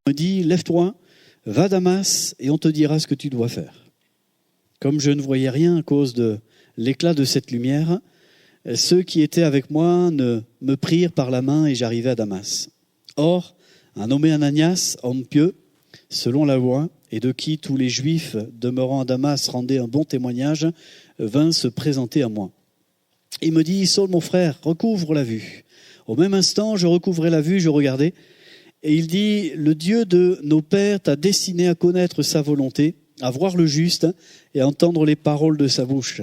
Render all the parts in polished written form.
me dit, lève-toi, va à Damas et on te dira ce que tu dois faire. Comme je ne voyais rien à cause de l'éclat de cette lumière, ceux qui étaient avec moi me prirent par la main et j'arrivai à Damas. Or, un nommé Ananias, homme pieux, selon la loi, et de qui tous les Juifs demeurant à Damas rendaient un bon témoignage, vint se présenter à moi. Il me dit, Saul mon frère, recouvre la vue. Au même instant, je recouvrais la vue, je regardais, et il dit, le Dieu de nos pères t'a destiné à connaître sa volonté, à voir le juste et à entendre les paroles de sa bouche.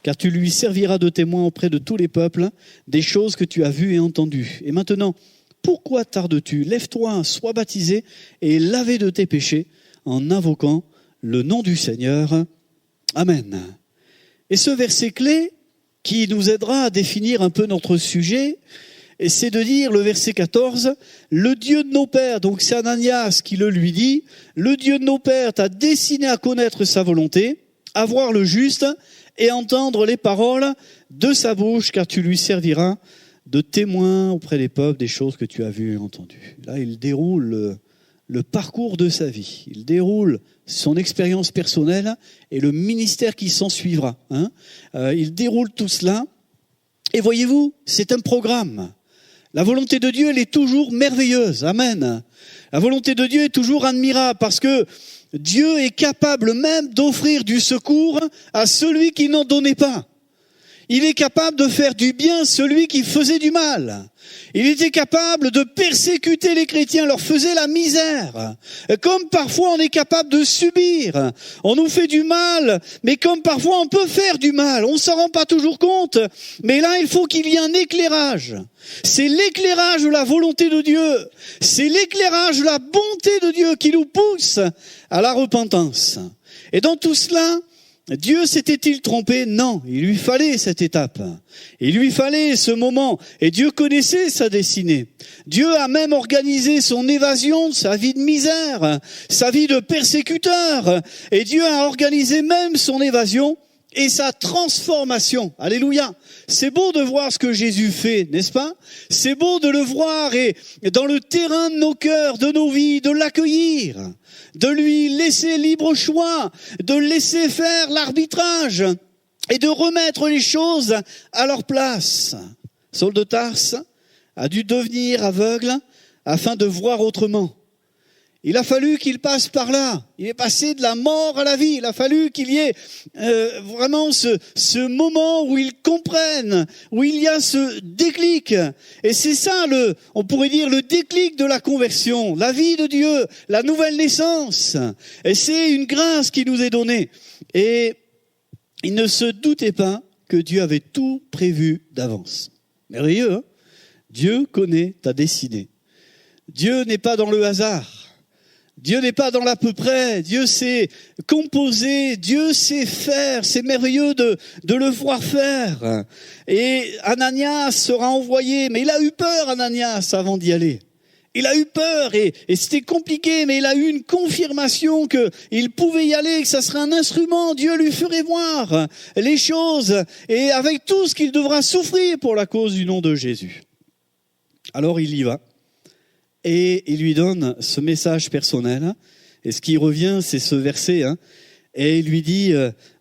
Car tu lui serviras de témoin auprès de tous les peuples des choses que tu as vues et entendues. Et maintenant, pourquoi tardes-tu ? Lève-toi, sois baptisé et lavé de tes péchés en invoquant le nom du Seigneur. Amen. Et ce verset clé qui nous aidera à définir un peu notre sujet, c'est de dire le verset 14, le Dieu de nos pères, donc c'est Ananias qui le lui dit, le Dieu de nos pères t'a destiné à connaître sa volonté, à voir le juste et entendre les paroles de sa bouche, car tu lui serviras de témoin auprès des peuples des choses que tu as vues et entendues. Là, il déroule le parcours de sa vie. Il déroule son expérience personnelle et le ministère qui s'en suivra. Il déroule tout cela. Et voyez-vous, c'est un programme. La volonté de Dieu, elle est toujours merveilleuse. Amen. La volonté de Dieu est toujours admirable parce que Dieu est capable même d'offrir du secours à celui qui n'en donnait pas. Il est capable de faire du bien à celui qui faisait du mal. Il était capable de persécuter les chrétiens, leur faisait la misère. Comme parfois on est capable de subir. On nous fait du mal, mais comme parfois on peut faire du mal. On ne s'en rend pas toujours compte. Mais là, il faut qu'il y ait un éclairage. C'est l'éclairage de la volonté de Dieu. C'est l'éclairage de la bonté de Dieu qui nous pousse à la repentance. Et dans tout cela, Dieu s'était-il trompé ? Non, il lui fallait cette étape. Il lui fallait ce moment. Et Dieu connaissait sa destinée. Dieu a même organisé son évasion, sa vie de misère, sa vie de persécuteur. Et Dieu a organisé même son évasion et sa transformation. Alléluia. C'est beau de voir ce que Jésus fait, n'est-ce pas ? C'est beau de le voir et dans le terrain de nos cœurs, de nos vies, de l'accueillir, de lui laisser libre choix, de laisser faire l'arbitrage et de remettre les choses à leur place. Saul de Tarse a dû devenir aveugle afin de voir autrement. Il a fallu qu'il passe par là. Il est passé de la mort à la vie. Il a fallu qu'il y ait vraiment ce moment où il comprenne, où il y a ce déclic. Et c'est ça, on pourrait dire, le déclic de la conversion, la vie de Dieu, la nouvelle naissance. Et c'est une grâce qui nous est donnée. Et il ne se doutait pas que Dieu avait tout prévu d'avance. Merveilleux, hein ? Dieu connaît ta destinée. Dieu n'est pas dans le hasard. Dieu n'est pas dans l'à peu près, Dieu sait composer, Dieu sait faire, c'est merveilleux de le voir faire. Et Ananias sera envoyé, mais il a eu peur Ananias avant d'y aller. Il a eu peur et c'était compliqué, mais il a eu une confirmation qu'il pouvait y aller, que ça serait un instrument, Dieu lui ferait voir les choses et avec tout ce qu'il devra souffrir pour la cause du nom de Jésus. Alors il y va. Et il lui donne ce message personnel. Et ce qui revient, c'est ce verset. Et il lui dit,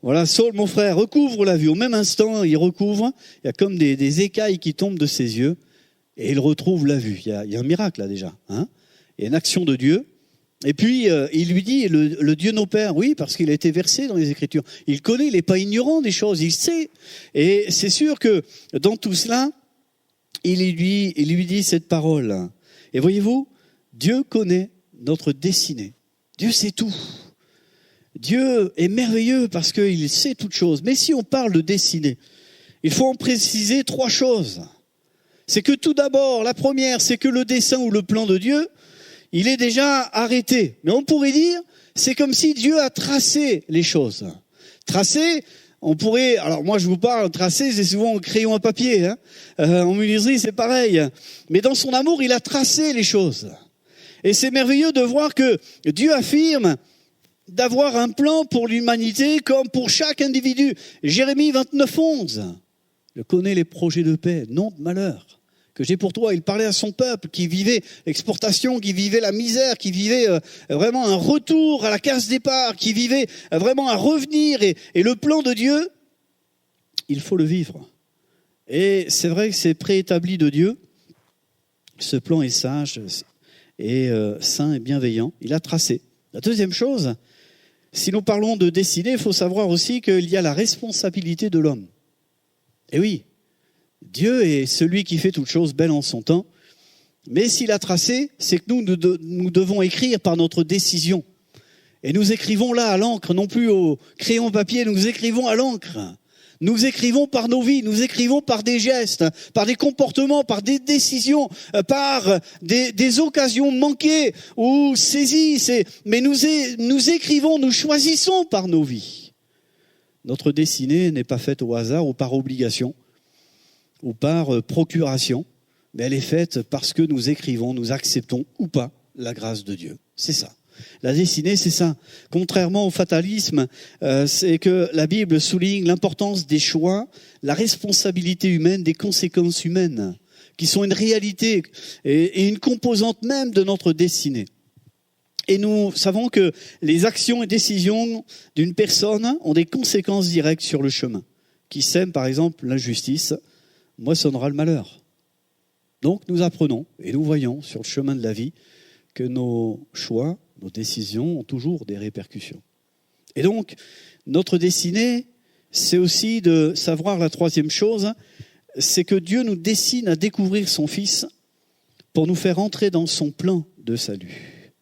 voilà, Saul, mon frère, recouvre la vue. Au même instant, il recouvre. Il y a comme des écailles qui tombent de ses yeux. Et il retrouve la vue. Il y a un miracle là déjà. Il y a une action de Dieu. Et puis, il lui dit, le Dieu de nos pères, oui, parce qu'il a été versé dans les Écritures. Il connaît, il n'est pas ignorant des choses, il sait. Et c'est sûr que dans tout cela, il lui dit cette parole. Et voyez-vous, Dieu connaît notre destinée. Dieu sait tout. Dieu est merveilleux parce qu'il sait toutes choses. Mais si on parle de destinée, il faut en préciser 3 choses. C'est que tout d'abord, la première, c'est que le dessein ou le plan de Dieu, il est déjà arrêté. Mais on pourrait dire, c'est comme si Dieu a tracé les choses. Tracé, on pourrait, alors moi je vous parle, tracé, c'est souvent en crayon à papier. En menuiserie, c'est pareil. Mais dans son amour, il a tracé les choses. Et c'est merveilleux de voir que Dieu affirme d'avoir un plan pour l'humanité comme pour chaque individu. Jérémie 29, 11. Je connais les projets de paix, non de malheur, que j'ai pour toi. Il parlait à son peuple qui vivait l'exportation, qui vivait la misère, qui vivait vraiment un retour à la case départ, qui vivait vraiment un revenir. Et le plan de Dieu, il faut le vivre. Et c'est vrai que c'est préétabli de Dieu. Ce plan est sage et saint et bienveillant. Il a tracé. La deuxième chose, si nous parlons de destinée, il faut savoir aussi qu'il y a la responsabilité de l'homme. Et oui, Dieu est celui qui fait toutes choses belles en son temps. Mais s'il a tracé, c'est que nous devons écrire par notre décision. Et nous écrivons là à l'encre, non plus au crayon papier, nous écrivons à l'encre. Nous écrivons par nos vies, nous écrivons par des gestes, par des comportements, par des décisions, par des occasions manquées ou saisies. Mais nous écrivons, nous choisissons par nos vies. Notre destinée n'est pas faite au hasard ou par obligation ou par procuration, mais elle est faite parce que nous écrivons, nous acceptons ou pas la grâce de Dieu. C'est ça. La destinée, c'est ça. Contrairement au fatalisme, c'est que la Bible souligne l'importance des choix, la responsabilité humaine, des conséquences humaines, qui sont une réalité et une composante même de notre destinée. Et nous savons que les actions et décisions d'une personne ont des conséquences directes sur le chemin. Qui sème, par exemple, l'injustice, moissonnera le malheur. Donc nous apprenons et nous voyons sur le chemin de la vie que nos choix, nos décisions ont toujours des répercussions. Et donc, notre destinée, c'est aussi de savoir la troisième chose, c'est que Dieu nous destine à découvrir son Fils pour nous faire entrer dans son plan de salut.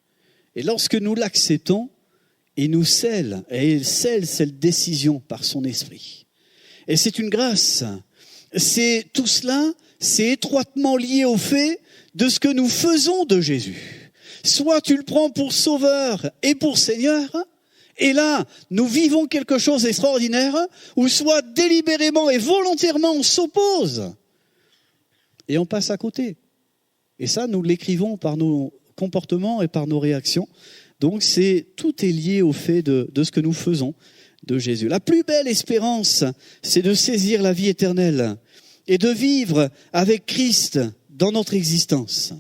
Et lorsque nous l'acceptons, il nous scelle, et il scelle cette décision par son esprit. Et c'est une grâce. Tout cela, c'est étroitement lié au fait de ce que nous faisons de Jésus. Soit tu le prends pour sauveur et pour Seigneur, et là, nous vivons quelque chose d'extraordinaire, ou soit délibérément et volontairement on s'oppose, et on passe à côté. Et ça, nous l'écrivons par nos comportements et par nos réactions. Donc tout est lié au fait de ce que nous faisons de Jésus. La plus belle espérance, c'est de saisir la vie éternelle et de vivre avec Christ dans notre existence.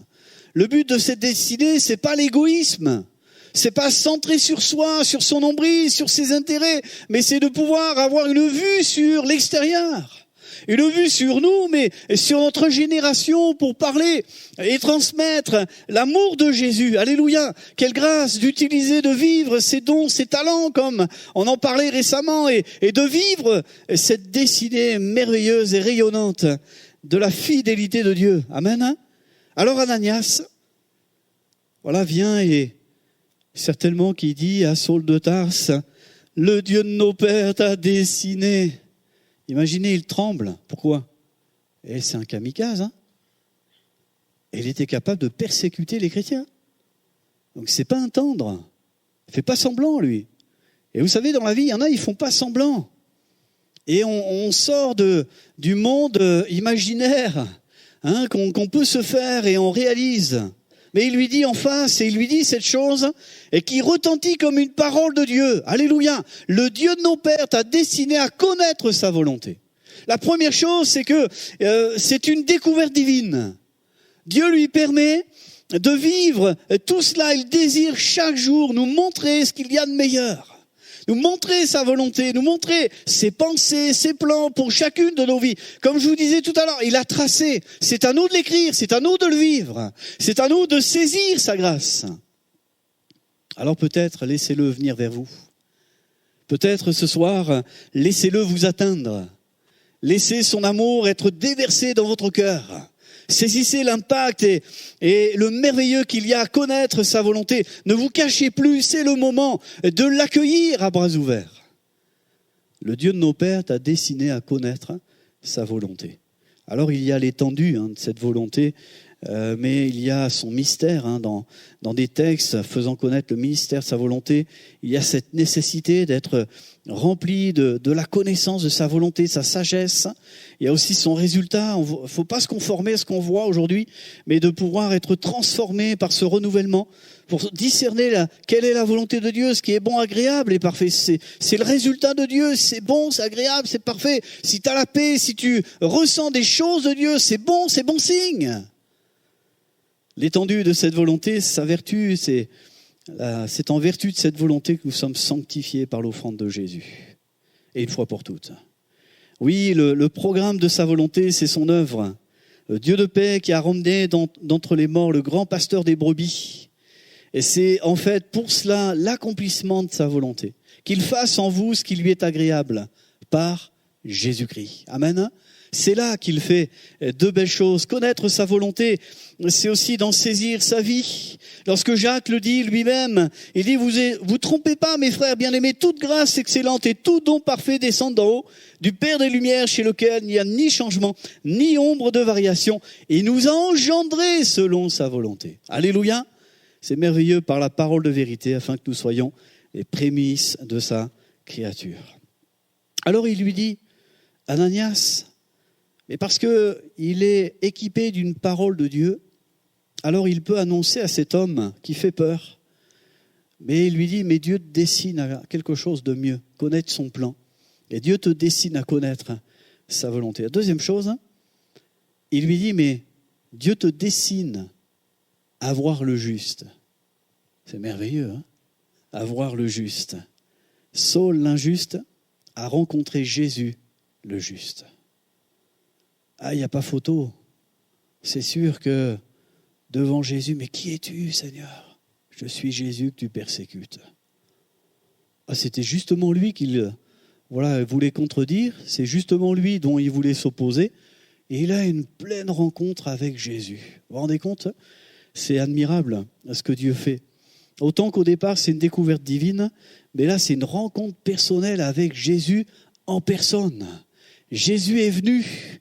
Le but de cette destinée, c'est pas l'égoïsme, c'est pas centré sur soi, sur son nombril, sur ses intérêts, mais c'est de pouvoir avoir une vue sur l'extérieur, une vue sur nous, mais sur notre génération pour parler et transmettre l'amour de Jésus. Alléluia! Quelle grâce d'utiliser, de vivre ses dons, ses talents, comme on en parlait récemment, et de vivre cette destinée merveilleuse et rayonnante de la fidélité de Dieu. Amen. Alors Ananias, voilà, vient et certainement qui dit à Saul de Tarse, le Dieu de nos pères t'a destiné. Imaginez, il tremble. Pourquoi? Et c'est un kamikaze. Et il était capable de persécuter les chrétiens. Donc c'est pas un tendre. Il fait pas semblant, lui. Et vous savez, dans la vie, il y en a, ils font pas semblant. Et on sort du monde imaginaire. Qu'on peut se faire et on réalise. Mais il lui dit en face, et il lui dit cette chose, et qui retentit comme une parole de Dieu. Alléluia. Le Dieu de nos pères t'a destiné à connaître sa volonté. La première chose, c'est que c'est une découverte divine. Dieu lui permet de vivre tout cela. Il désire chaque jour nous montrer ce qu'il y a de meilleur. Nous montrer sa volonté, nous montrer ses pensées, ses plans pour chacune de nos vies. Comme je vous disais tout à l'heure, il a tracé. C'est à nous de l'écrire, c'est à nous de le vivre. C'est à nous de saisir sa grâce. Alors peut-être laissez-le venir vers vous. Peut-être ce soir, laissez-le vous atteindre. Laissez son amour être déversé dans votre cœur. Saisissez l'impact et le merveilleux qu'il y a à connaître sa volonté. Ne vous cachez plus, c'est le moment de l'accueillir à bras ouverts. Le Dieu de nos pères t'a destiné à connaître sa volonté. Alors il y a l'étendue de cette volonté mais il y a son mystère dans des textes faisant connaître le mystère de sa volonté. Il y a cette nécessité d'être rempli de la connaissance de sa volonté, de sa sagesse. Il y a aussi son résultat. Il ne faut pas se conformer à ce qu'on voit aujourd'hui, mais de pouvoir être transformé par ce renouvellement pour discerner quelle est la volonté de Dieu, ce qui est bon, agréable et parfait. C'est le résultat de Dieu, c'est bon, c'est agréable, c'est parfait. Si tu as la paix, si tu ressens des choses de Dieu, c'est bon signe. L'étendue de cette volonté, sa vertu, c'est en vertu de cette volonté que nous sommes sanctifiés par l'offrande de Jésus. Et une fois pour toutes. Oui, le programme de sa volonté, c'est son œuvre. Le Dieu de paix qui a ramené d'entre les morts le grand pasteur des brebis. Et c'est en fait pour cela l'accomplissement de sa volonté. Qu'il fasse en vous ce qui lui est agréable par Jésus-Christ. Amen. C'est là qu'il fait de belles choses. Connaître sa volonté, c'est aussi d'en saisir sa vie. Lorsque Jacques le dit lui-même, il dit, vous trompez pas mes frères bien-aimés, toute grâce excellente et tout don parfait descend d'en haut, du Père des Lumières, chez lequel il n'y a ni changement, ni ombre de variation. Et il nous a engendrés selon sa volonté. Alléluia. C'est merveilleux par la parole de vérité, afin que nous soyons les prémices de sa créature. Alors il lui dit, Ananias, mais parce qu'il est équipé d'une parole de Dieu, alors il peut annoncer à cet homme qui fait peur. Mais il lui dit, mais Dieu te destine à quelque chose de mieux, connaître son plan. Et Dieu te destine à connaître sa volonté. La deuxième chose, il lui dit, mais Dieu te destine à voir le juste. C'est merveilleux, à voir le juste. Saul, l'injuste, a rencontré Jésus, le juste. Ah, il n'y a pas photo. C'est sûr que devant Jésus, mais qui es-tu, Seigneur ? Je suis Jésus que tu persécutes. Ah, c'était justement lui qu'il voulait contredire. C'est justement lui dont il voulait s'opposer. Et il a une pleine rencontre avec Jésus. Vous vous rendez compte ? C'est admirable ce que Dieu fait. Autant qu'au départ, c'est une découverte divine, mais là, c'est une rencontre personnelle avec Jésus en personne. Jésus est venu.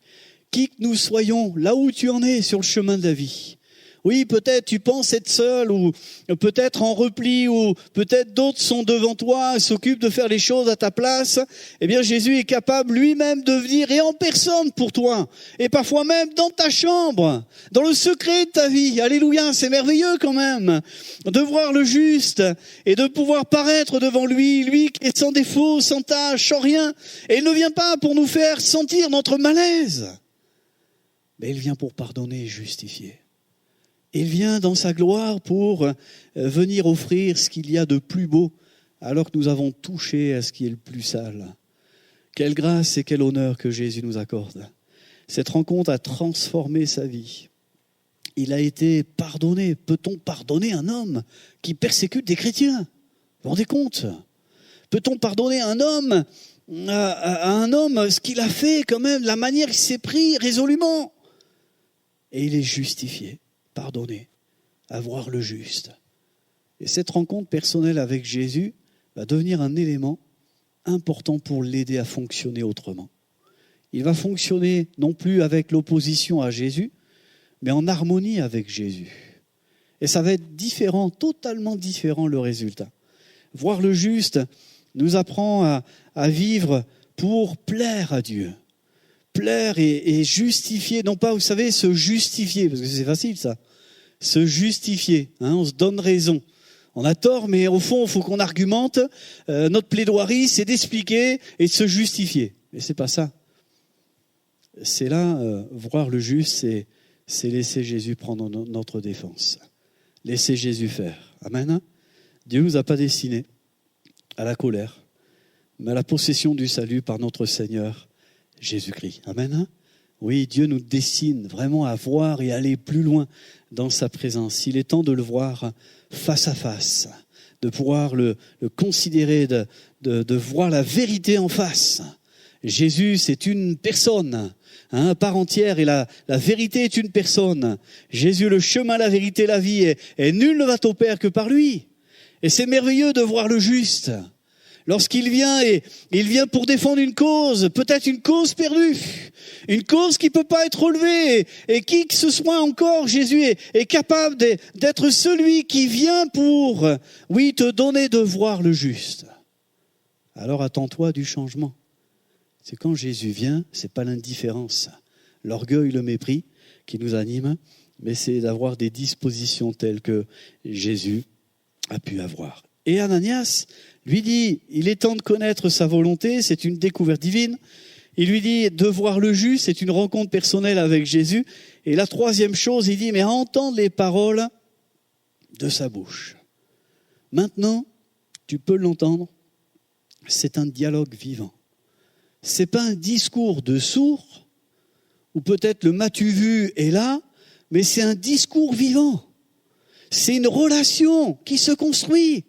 Qui que nous soyons, là où tu en es sur le chemin de la vie. Oui, peut-être tu penses être seul, ou peut-être en repli, ou peut-être d'autres sont devant toi, s'occupent de faire les choses à ta place. Eh bien, Jésus est capable lui-même de venir et en personne pour toi. Et parfois même dans ta chambre, dans le secret de ta vie. Alléluia, c'est merveilleux quand même. De voir le juste et de pouvoir paraître devant lui qui est sans défaut, sans tache, sans rien. Et il ne vient pas pour nous faire sentir notre malaise. Mais il vient pour pardonner et justifier. Il vient dans sa gloire pour venir offrir ce qu'il y a de plus beau, alors que nous avons touché à ce qui est le plus sale. Quelle grâce et quel honneur que Jésus nous accorde. Cette rencontre a transformé sa vie. Il a été pardonné. Peut-on pardonner un homme qui persécute des chrétiens ? Vous vous rendez compte ? Peut-on pardonner un homme à un homme ce qu'il a fait quand même, la manière qu'il s'est pris résolument ? Et il est justifié. Pardonner, à voir le juste. Et cette rencontre personnelle avec Jésus va devenir un élément important pour l'aider à fonctionner autrement. Il va fonctionner non plus avec l'opposition à Jésus, mais en harmonie avec Jésus. Et ça va être différent, totalement différent le résultat. Voir le juste nous apprend à vivre pour plaire à Dieu. Plaire et justifier, non pas, vous savez, se justifier, parce que c'est facile ça, se justifier, on se donne raison. On a tort, mais au fond, il faut qu'on argumente. Notre plaidoirie, c'est d'expliquer et de se justifier. Mais c'est pas ça. C'est là, voir le juste, c'est laisser Jésus prendre notre défense. Laisser Jésus faire. Amen. Dieu ne nous a pas destinés à la colère, mais à la possession du salut par notre Seigneur Jésus-Christ. Amen. Oui, Dieu nous destine vraiment à voir et aller plus loin dans sa présence. Il est temps de le voir face à face, de pouvoir le considérer, de voir la vérité en face. Jésus, c'est une personne, à part entière, et la vérité est une personne. Jésus, le chemin, la vérité, la vie, et nul ne va au Père que par lui. Et c'est merveilleux de voir le juste. lorsqu'il vient et il vient pour défendre une cause, peut-être une cause perdue, une cause qui ne peut pas être relevée, et qui que ce soit encore, Jésus est capable d'être celui qui vient pour, oui, te donner de voir le juste. Alors attends-toi du changement. C'est quand Jésus vient, c'est pas l'indifférence, l'orgueil, le mépris qui nous anime, mais c'est d'avoir des dispositions telles que Jésus a pu avoir. Et Ananias lui dit, il est temps de connaître sa volonté, c'est une découverte divine. Il lui dit de voir le juste, c'est une rencontre personnelle avec Jésus. Et la troisième chose, il dit, mais entendre les paroles de sa bouche. Maintenant, tu peux l'entendre, c'est un dialogue vivant. C'est pas un discours de sourd, ou peut-être le m'as-tu vu est là, mais c'est un discours vivant. C'est une relation qui se construit.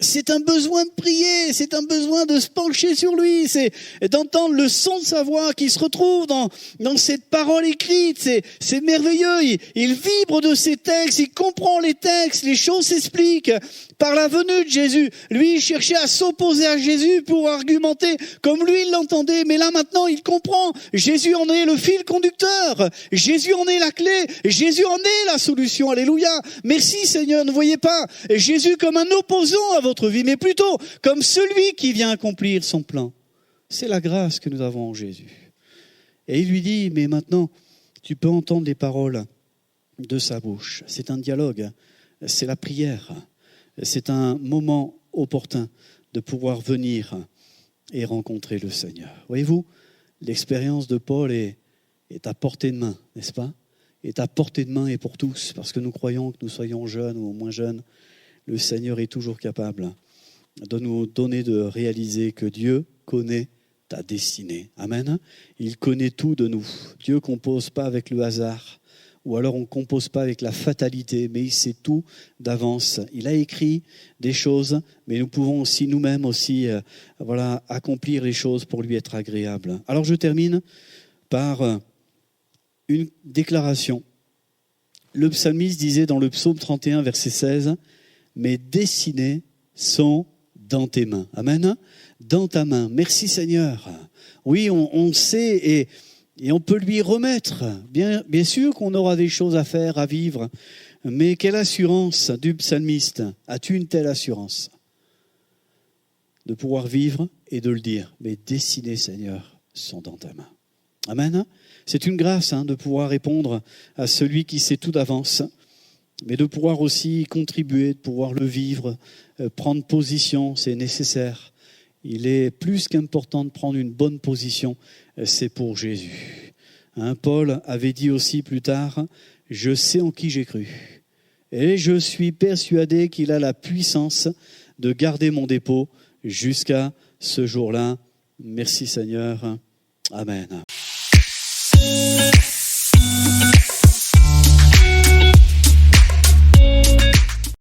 C'est un besoin de prier, c'est un besoin de se pencher sur lui, c'est d'entendre le son de sa voix qui se retrouve dans cette parole écrite. C'est merveilleux, il vibre de ces textes, il comprend les textes, les choses s'expliquent. Par la venue de Jésus, lui il cherchait à s'opposer à Jésus pour argumenter comme lui il l'entendait, mais là maintenant il comprend. Jésus en est le fil conducteur, Jésus en est la clé, Jésus en est la solution, alléluia. Merci Seigneur, ne voyez pas Jésus comme un opposant à votre vie, mais plutôt comme celui qui vient accomplir son plan. C'est la grâce que nous avons en Jésus. Et il lui dit, mais maintenant, tu peux entendre les paroles de sa bouche. C'est un dialogue, c'est la prière, c'est un moment opportun de pouvoir venir et rencontrer le Seigneur. Voyez-vous, l'expérience de Paul est à portée de main, n'est-ce pas ? Est à portée de main et pour tous, parce que nous croyons que nous soyons jeunes ou moins jeunes, le Seigneur est toujours capable de nous donner de réaliser que Dieu connaît ta destinée. Amen. Il connaît tout de nous. Dieu ne compose pas avec le hasard, ou alors on ne compose pas avec la fatalité, mais il sait tout d'avance. Il a écrit des choses, mais nous pouvons aussi nous-mêmes aussi, accomplir les choses pour lui être agréables. Alors je termine par une déclaration. Le psalmiste disait dans le psaume 31, verset 16, « Mes destinées sont dans tes mains. » Amen. Dans ta main. Merci Seigneur. Oui, on sait et on peut lui remettre. Bien sûr qu'on aura des choses à faire, à vivre. Mais quelle assurance du psalmiste. As-tu une telle assurance de pouvoir vivre et de le dire. Mes destinées, Seigneur, sont dans ta main. Amen. C'est une grâce de pouvoir répondre à celui qui sait tout d'avance, mais de pouvoir aussi contribuer, de pouvoir le vivre, prendre position, c'est nécessaire. Il est plus qu'important de prendre une bonne position, c'est pour Jésus. Paul avait dit aussi plus tard, « Je sais en qui j'ai cru, et je suis persuadé qu'il a la puissance de garder mon dépôt jusqu'à ce jour-là. » Merci Seigneur. Amen.